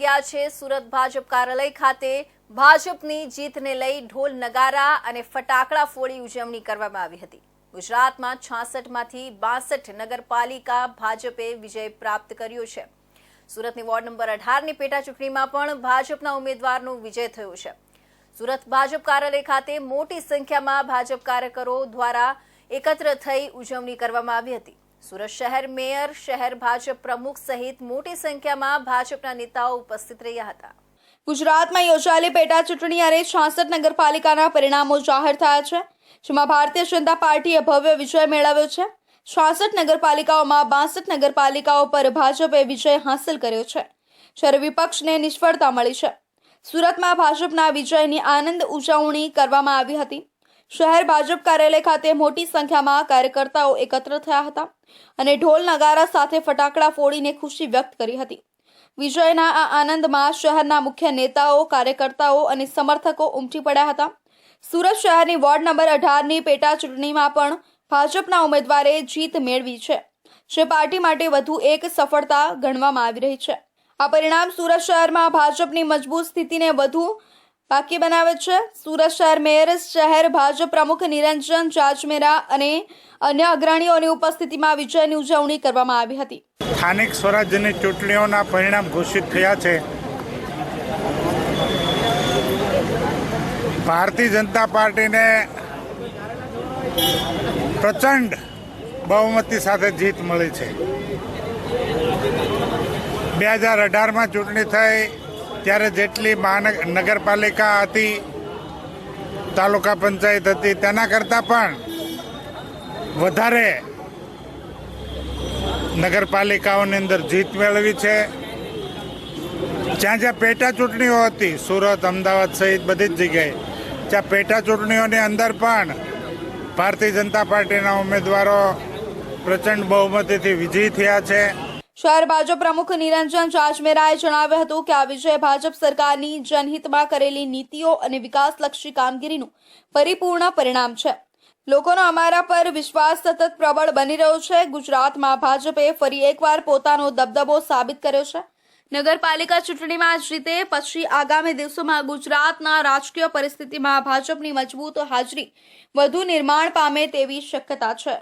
જગ્યા છે સુરત ભાજપ કાર્યાલય ખાતે ભાજપની જીતને લઈ ઢોલ નગારા અને ફટાકડા ફોડી ઉજવણી કરવામાં આવી હતી। ગુજરાતમાં 66માંથી 62 નગરપાલિકા ભાજપે વિજય પ્રાપ્ત કર્યો છે। સુરતની વોર્ડ નંબર 18ની પેટા ચૂંટણીમાં પણ ભાજપના ઉમેદવારનો વિજય થયો છે। સુરત ભાજપ કાર્યાલય ખાતે મોટી સંખ્યામાં ભાજપ કાર્યકરો દ્વારા એકત્ર થઈ ઉજવણી કરવામાં આવી હતી। સુરત શહેર મેયર, શહેર ભાજપ પ્રમુખ સહિત મોટી સંખ્યામાં ભાજપના નેતાઓ ઉપસ્થિત રહ્યા હતા। ગુજરાતમાં યોજાયેલી પેટા ચૂંટણી અને 66 નગરપાલિકાના પરિણામો જાહેર થયા છે, જેમાં ભારતીય જનતા પાર્ટીએ ભવ્ય વિજય મેળવ્યો છે। 66 નગરપાલિકાઓમાં 62 નગરપાલિકાઓ પર ભાજપે વિજય હાંસલ કર્યો છે, જ્યારે વિપક્ષને નિષ્ફળતા મળી છે। સુરતમાં ભાજપના વિજયની આનંદ ઉજવણી કરવામાં આવી હતી। શહેર ભાજપ કાર્યાલય ખાતે મોટી સંખ્યામાં કાર્યકર્તાઓ એકત્ર થયા હતા અને ઢોલ નગારા સાથે ફટાકડા ફોડીને ખુશી વ્યક્ત કરી હતી। વિજયના આ આનંદમાં શહેરના મુખ્ય નેતાઓ, કાર્યકર્તાઓ અને સમર્થકો ઉમટી પડ્યા હતા। સુરત શહેરની વોર્ડ નંબર 18ની પેટા ચૂંટણીમાં પણ ભાજપના ઉમેદવારે જીત મેળવી છે, જે પાર્ટી માટે વધુ એક સફળતા ગણવામાં આવી રહી છે। આ પરિણામ સુરત શહેરમાં ભાજપની મજબૂત સ્થિતિને વધુ બાકી બનાવે છે। સુરત શહેર મેયર, શહેર ભાજપ પ્રમુખ નિરંજન જાજમેરા અને અન્ય અગ્રણીઓની ઉપસ્થિતિમાં વિજયની ઉજવણી કરવામાં આવી હતી। સ્થાનિક સ્વરાજ્યની ચૂંટણીઓના પરિણામ ઘોષિત થયા છે। ભારતીય જનતા પાર્ટીને પ્રચંડ બહુમતી સાથે જીત મળી છે। 2018માં ચૂંટણી થઈ ત્યારે જેટલી નગરપાલિકા હતી, તાલુકા પંચાયત હતી, તેના કરતાં પણ વધારે નગરપાલિકાઓની અંદર જીત મેળવી છે। જ્યાં પેટા ચૂંટણીઓ હતી, સુરત, અમદાવાદ સહિત બધી જ જગ્યાએ, ત્યાં પેટા ચૂંટણીઓની અંદર પણ ભારતીય જનતા પાર્ટીના ઉમેદવારો પ્રચંડ બહુમતીથી વિજયી થયા છે। શહેર ભાજપ પ્રમુખ નિરંજન જાજમેરાએ જણાવ્યું હતું કે આ વિજય ભાજપ સરકારની જનહિતમાં કરેલી નીતિઓ અને વિકાસલક્ષી કામગીરીનું પરિપૂર્ણ પરિણામ છે। લોકોનો અમારા પર વિશ્વાસ સતત પ્રબળ બની રહ્યો છે। ગુજરાતમાં ભાજપે ફરી એકવાર પોતાનો દબદબો સાબિત કર્યો છે। નગરપાલિકા ચૂંટણીમાં જીતે પછી આગામી દિવસોમાં ગુજરાતના રાજકીય પરિસ્થિતિમાં ભાજપની મજબૂત હાજરી વધુ નિર્માણ પામે તેવી શક્યતા છે।